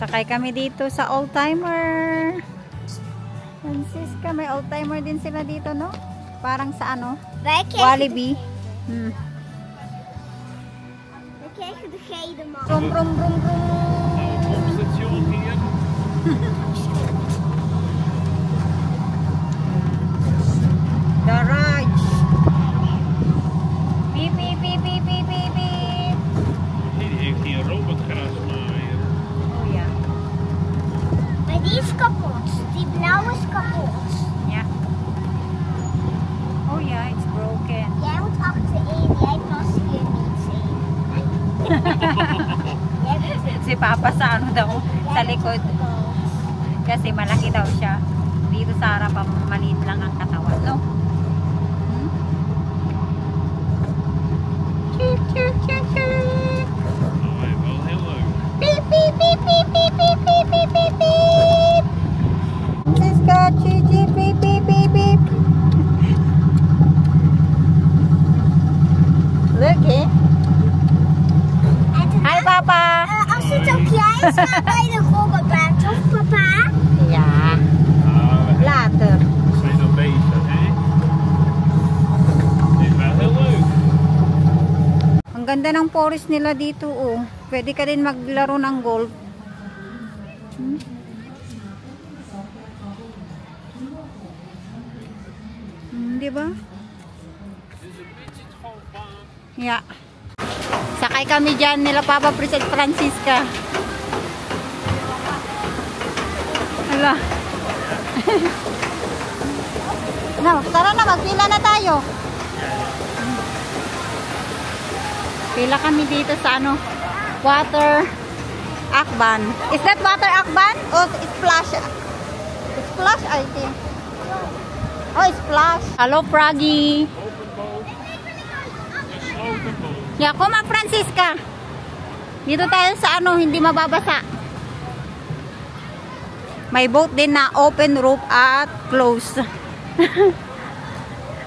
Sakay kami dito sa old-timer. Francisca, may old-timer din sila dito, no? Parang sa ano? Walibi. Brum, brum, brum, brum. Garage. Beep, beep, beep, beep, beep, beep, beep. Die heeft hier een robotgras maar. Oh ja. Maar die is kapot. Die blauwe is kapot. Ja. Oh ja, it's broken. Jij moet achterin. Jij past hier niet in. Jij moet Si Papa sa ano daw, sa likod. Kasi malaki daw siya. Dito sa harapan, maliit lang ang katawan, no? Chirp, chirp, chirp, chirp. Oh, hij wel heel leuk. Beep, beep, beep, beep, beep, beep, beep, beep, beep, beep. Francisca, Gigi, beep, beep, beep, beep. Look, eh? Hi, Papa. Als het ook jij is, gaat bij de robotbaan, toch papa? Ja, later. We zijn nog bezig, hè? Dit is wel heel leuk. Ang ganda ng forest nila dito, oh. Pwede ka din maglaro ng golf. Di ba? Yeah. Sakay kami dyan nila Papa Pris at Francisca. Hala. No, tara na, magpila na tayo. Pila kami dito sa ano, water akban. Is that water akban or splash? Splash, I think. Oh, splash. Hello, Froggy. Yeah, come on, Francisca. Dito tayo sa ano, hindi mababasa. May boat din na open roof at close.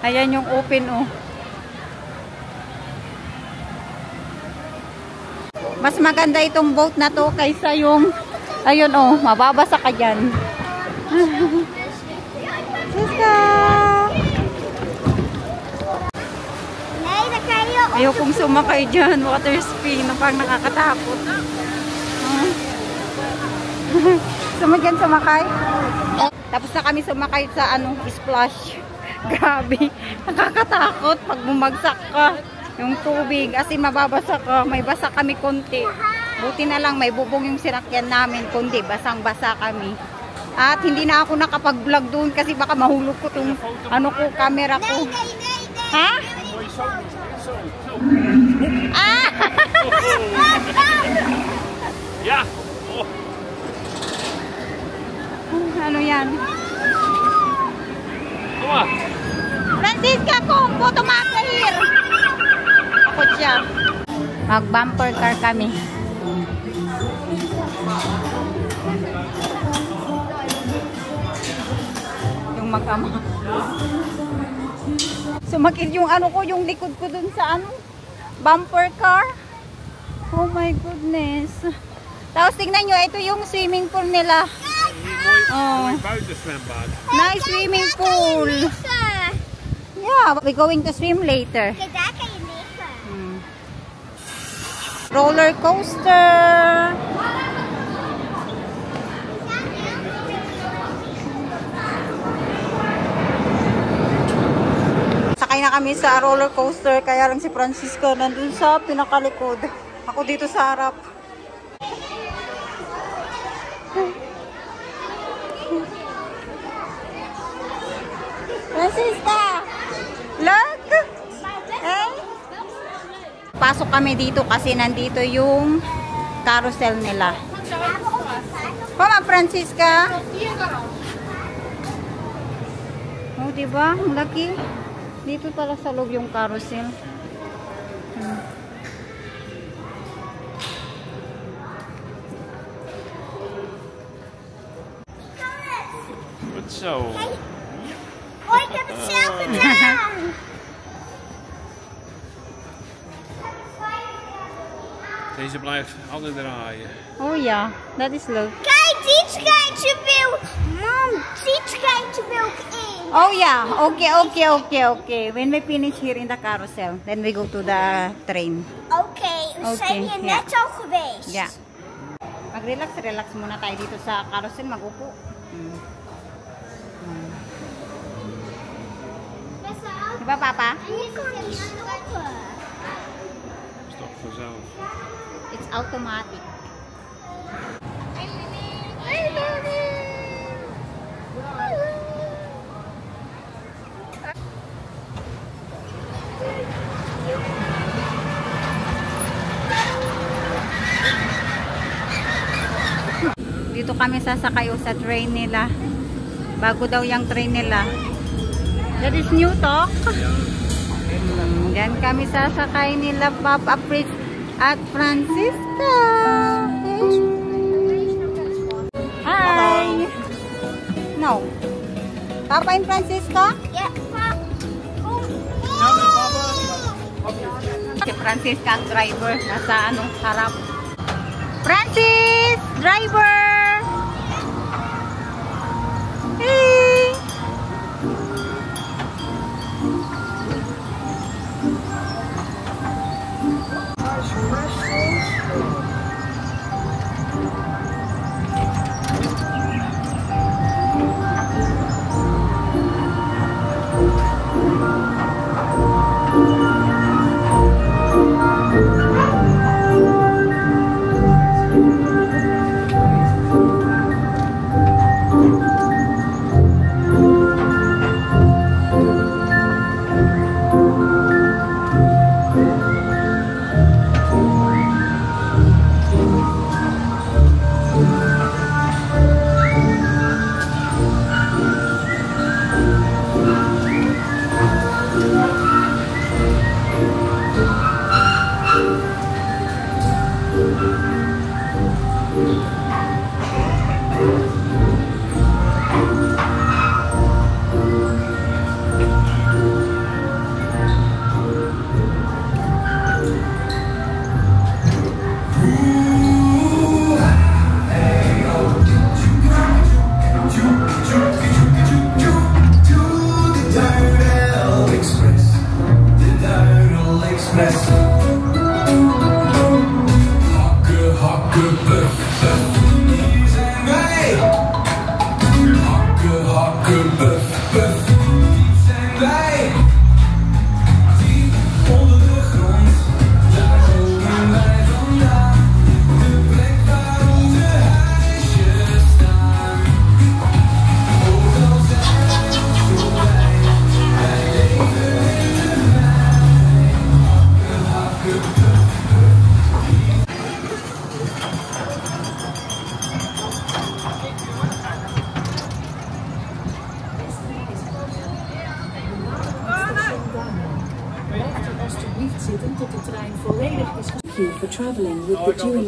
Ayan yung open, oh. Mas maganda itong boat na to kaysa yung, ayun, oh, mababasa ka dyan. Francisca! Ayokong sumakay dyan. Water spin. Parang nakakatakot. Sumagyan sumakay. Tapos na kami sumakay sa ano, splash. Grabe. Nakakatakot pag bumagsak ka. Yung tubig. Kasi mababasa ka. May basa kami konti. Buti na lang may bubong yung sinakyan namin. Kundi basang-basa kami. At hindi na ako nakapag-vlog doon kasi baka mahulog ko tong ano ko, camera ko. Ha? Ah! Ja! Oh. Ano yan? Kom maar! Francisca, kumpo, tumakahir! Ako siya. Mag-bumper car kami. Yung mag-ama. Sumakit yung ano ko, yung likod ko dun sa ano, bumper car. Oh my goodness. Tapos tingnan nyo, ito yung swimming pool nila. Mooi buitenzwembad. Nice swimming pool. Yeah, we're going to swim later. Kijk, daar kan je liggen. Roller coaster. Sakay na kami sa roller coaster, kaya lang si Francisco nandun sa pinakalikod. Ako dito sa harap. Francisca! Look! Hey! Pasok kami dito kasi nandito yung carousel nila. Come on, Francisca! Oh, diba? Ang laki. Dito pala sa loob yung carousel. Goed zo. Oh, ik heb het zelf gedaan. Deze blijft alle draaien. Oh ja, dat is leuk. Kijk, dit schijntje wil. Mam, dit schijntje wil ik in. Oh yeah, okay. When we finish here in the carousel, then we go to the train. Oké, we zijn hier net al geweest. Ja. Mag-relax muna tayo dito sa carousel, mag-upo. Diba, Papa? En je kan niet stoppen. Stop vanzelf. It's automatic. Dito kami sasakay sa train nila. Bago daw yung train nila. That is New Talk. Diyan kami sasakay nila Papa Fritz at Francisca. Hi! No. Papa and Francisca? Ja, maar. Si Francisca ang driver. Nasa harap. Francis! Driver! Hey!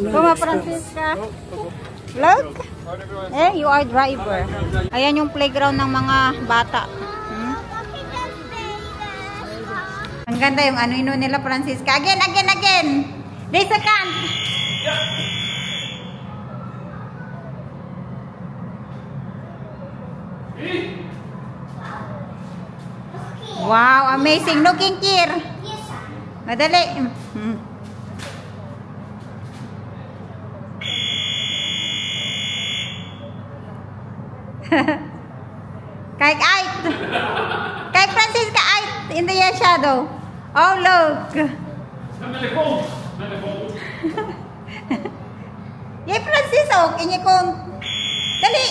Kuma Francisca. Look. You are driver. Ayan yung playground ng mga bata. Ang ganda yung ano nila Francisca. Again. There's a can. Wow, amazing. Looking here. Madali. Kijk Francisca uit in the shadow. Oh look. Met de kont. Jij Francis ook in je kont. Dali.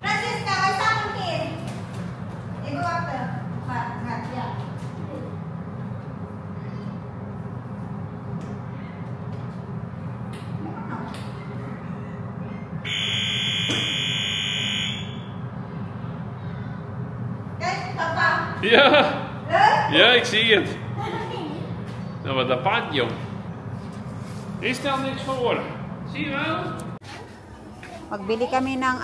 Francisca, what's happening here? You go after. Yeah. Ja, ik zie het. Nou, wat een pad, jong. Hier stelt niks voor. Zie je wel? Magbili kami ng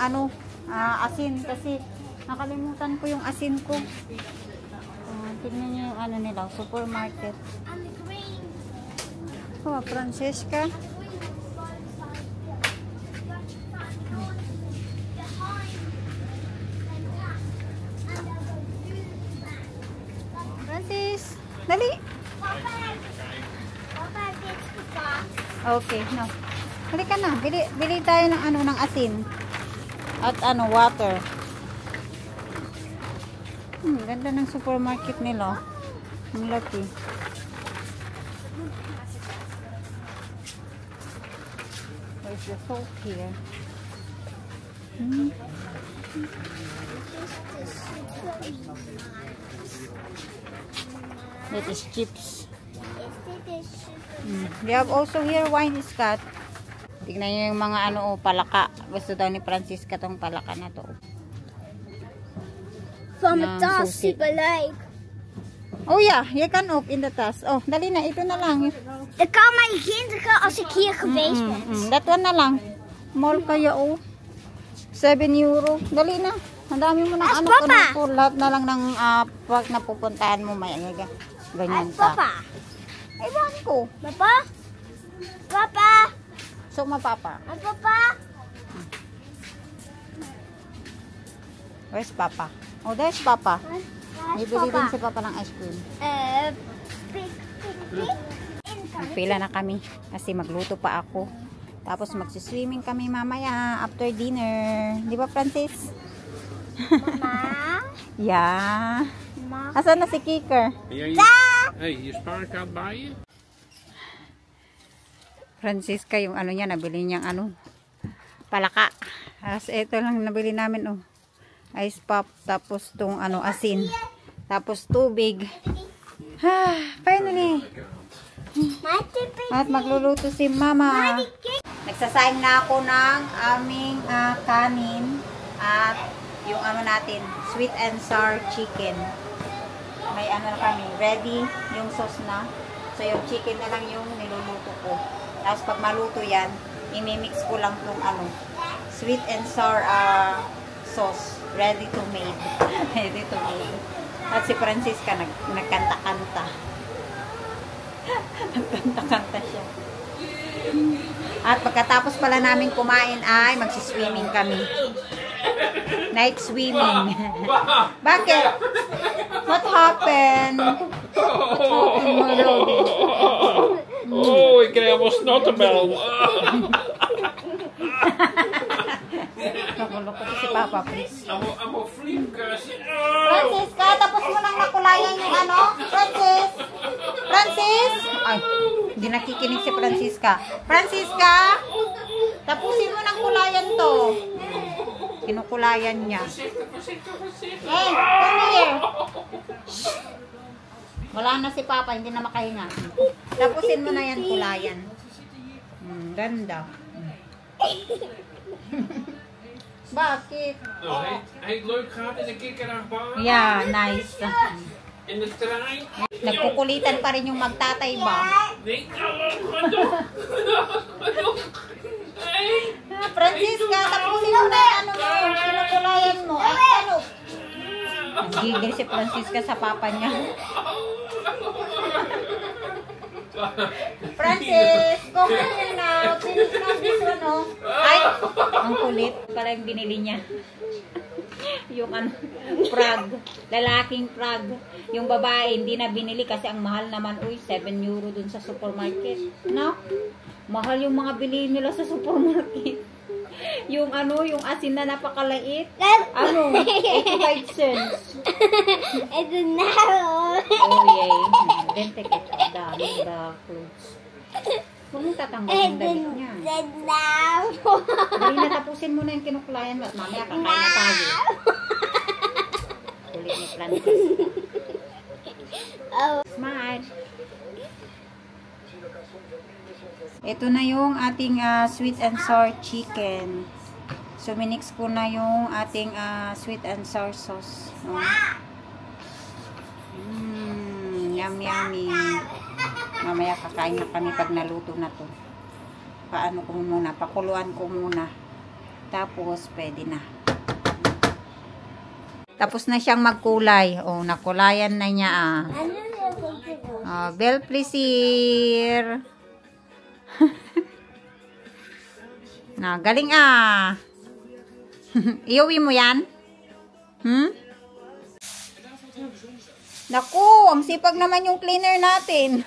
asin kasi nakalimutan ko yung asin ko. Tignan niyo yung ano nila, supermarket. Oh, Francesca. Francis, dali. Okay, no. Halika na, bili tayo ng ano, ng asin. At ano, water. Ganda ng supermarket nila. Ang laki. Where's the salt here? That is chips. They have also here wine Scott. Tignan nyo yung mga ano, palaka. Gusto daw ni Francisca tong palaka na to. From a task, super like. Oh yeah, je kan ook in de tas. Oh, dali na, ito na lang. Dan kan mijn kinderen als ik hier geweest ben. That one na lang. Mall kaya oh. 7 euro. Dali na. Ang dami mo ng ano ko. Lahat na lang ng pag napupuntahan mo may ganyan ka. Papa. Ewan ko. Papa? Papa? So, mapapa. Papa? Where's Papa? Oh, there's Papa. Bibili din si Papa ng ice cream. Pila na kami kasi magluto pa ako. Tapos magsiswimming kami mamaya after dinner. Di ba, Francis? Mama? Yeah. Mama? Asan na si Kicker? Hey, je spaarkaart bij je? Francisca, yung ano niya, nabili niyang ano, palaka. As ito lang nabili namin, oh. Ice pop, tapos tong ano, asin. Tapos tubig. Finally. At magluluto si Mama. Nagsasayang na ako ng aming kanin at yung ano natin, sweet and sour chicken. May ano na kami, ready yung sauce na. So yung chicken na lang yung niluluto ko. Tapos pag maluto yan, imimix ko lang tong ano, sweet and sour sauce. Ready to made. Ready to made. At si Francisca nagkanta-kanta. Nagkanta-kanta siya. At pagkatapos pala namin kumain ay magsiswimming kami. Night swimming. Bakit? What happened? Oh, ik krijg wel snottenbel. Nakuloko ko si Papa, please. Allemaal fliemkes. Francisca, tapos mo nang nakulayan yung ano? Francis? Francis? Ay, hindi nakikinig si Francisca. Francisca? Tapusin mo nang kulayan to. Kinukulayan niya. Hey, come here. Wala na si Papa, hindi na makahinga. Tapusin mo na yan, kulayan. Ganda. Bakit? Oh, heet leuk gaat in de kikkerachtbaan. Yeah, nice. In de trein. Nagkukulitan pa rin yung magtatay ba? Nee, Francisca, tapusin mo na ano mo, kinukulayan mo. Ay, ano? Gigil si Francisca sa papa niya. Francis, come here now. Finish now this one, oh. Ay, ang kulit. Para yung binili niya. Yung ano, frog. Lalaking frog. Yung babae, hindi na binili kasi ang mahal naman. Uy, 7 euro dun sa supermarket. No? Mahal yung mga bilhin nila sa supermarket. Yung ano, yung asin na napakalait. Ano? 85 cents. It's a narrow. Oh, yay. Then take it. Dami the clothes. Huwag mong tatanggal yung damit niya. Dali na, tapusin mo na yung kinuklayan at mamaya kakain na tayo. Kulit ni Francis. Smile. Ito na yung ating sweet and sour chicken. So, minix ko na yung ating sweet and sour sauce. Yum, yummy. Mamaya kakain na kami pag naluto na to. Paano ko muna, pakuluan ko muna. Tapos, pwede na. Tapos na siyang magkulay. Oh, nakulayan na niya ah. Oh, bel pleasure. Na, galing ah. Iuwi mo yan? Naku, ang sipag naman yung cleaner natin.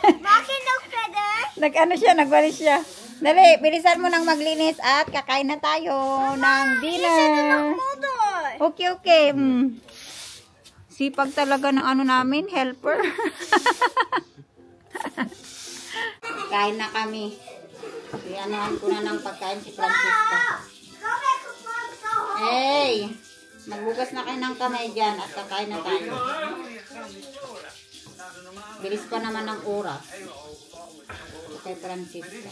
Bakit nag-feather? Nag-ano siya, nagwalis siya. Dali, bilisan mo nang maglinis at kakain na tayo ng dinner. Okay, okay. Sipag talaga ng ano namin, helper. Kain na kami. Ianohan ko na ng pagkain si Francisca. Hey! Magbugas na kayo ng kamay dyan at kakain na tayo. Bilis pa naman ng oras. Kay Francisca.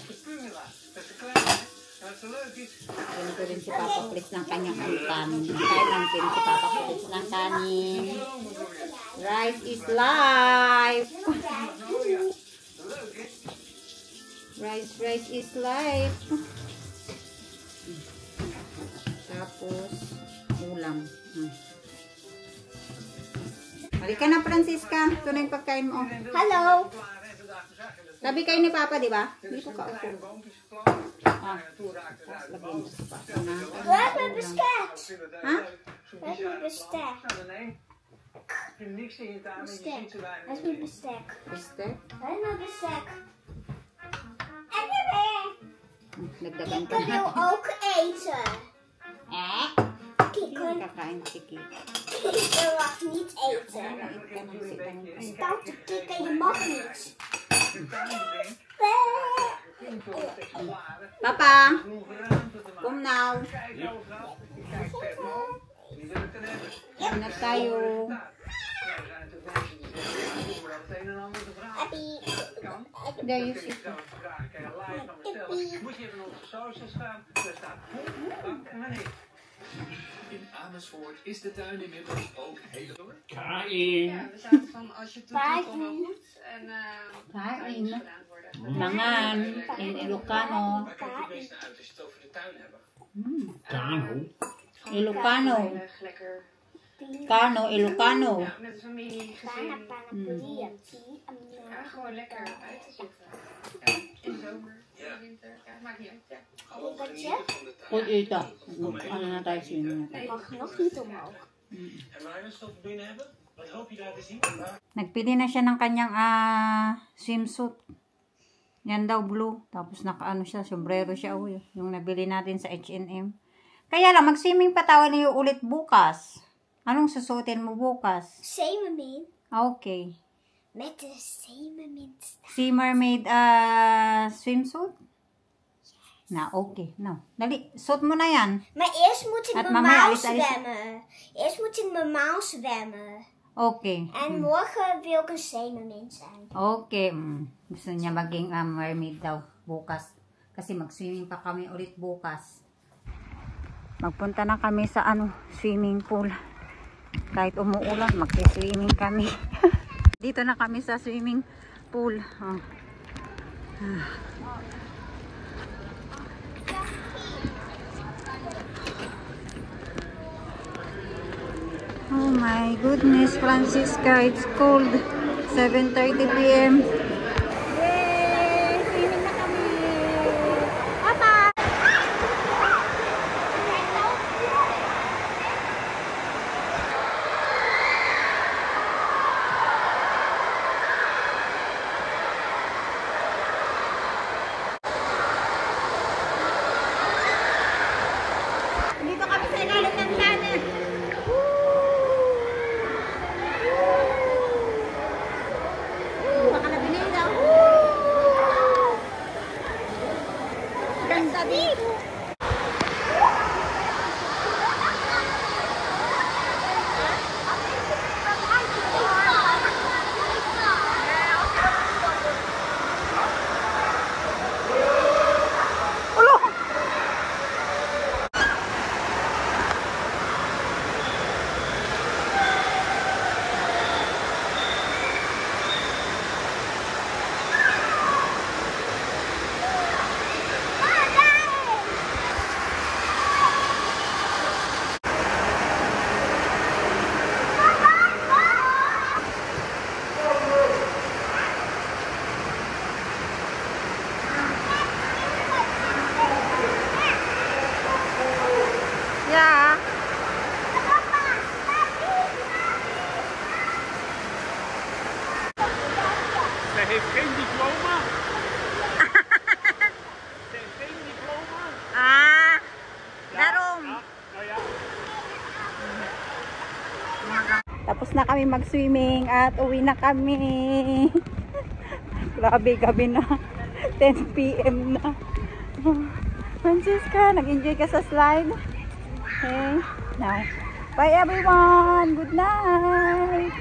Ganito rin si Papa Chris ng kanyang kanin. Kain natin si Papa Chris ng kanin. Rice is life. Rice is life. Tapos, ulam. Halika na, Francisca. Ito na yung pagkain mo. Hello. Tabi kayo ni Papa, di ba? Dito ka upo. Ah. Where's my biscuit? Ha? Where's my biscuit? Biscuit. Where's my biscuit? Piste? Where's my biscuit? Everywhere. Nagdagan Ik ka wil na. ook eten. Eh? Kikken. Kakain si Kiki. Ik mag niet eten. Kakain ka ng sitang. Stoute kikken, je mag niet. Papa! Come now. Kain na tayo. Happy. There you sit. In Amersfoort is de tuin inmiddels ook helemaal... Kain. Ja, we zaten van als je toet doet, komt wel goed. En Kain. moet gedaan worden. Mangan. In Ilocano. Waar kijk je het meeste uit als je het over de tuin hebt? Kano. Ilocano. Veilig, lekker. Kano, Ilocano. Ja, met de familie, gezin. Ja, gewoon lekker buiten zitten. Ja, in de zomer, in de winter. Ja, het maakt niet uit. Ja. Gewoon genieten van de tuin. Kung ito. Ano na tayo swimming. Mag nog niet omhoog. En waar we stof binnen hebben? Wat hoop je daar te zien? Nagpili na siya ng kanyang swimsuit. Yan daw blue. Tapos nakaano siya, sombrero siya. Uy, yung nabili natin sa H&M. Kaya lang, mag-swimming pa tayo ulit bukas. Anong susuotin mo bukas? Zeemermin. Okay. Met de zeemermin. Sea Mermaid swimsuit? Nou, okay. Nou, dali. Suot mo na yan. Maar eerst moet ik Het normaal mama is- zwemmen. Eerst moet ik normaal zwemmen. Okay. En morgen wil ik een zeemermin zijn. Okay. Gusto niya maging mermaid daw bukas. Kasi mag-swimming pa kami ulit bukas. Magpunta na kami sa swimming pool. Kahit umuulan, mag-swimming kami. Dito na kami sa swimming pool. Oh. Oh my goodness, Francisca, it's cold. 7:30 p.m. Yay! Swimming na kami! Papa! Dito kami sa ilalim ng tanner. Baka nabinay daw. Ganda dito. kami mag-swimming at uwi na kami. Grabe, gabi na. 10 PM na. Francesca, nag-enjoy ka sa slide? Okay, now, bye everyone! Good night!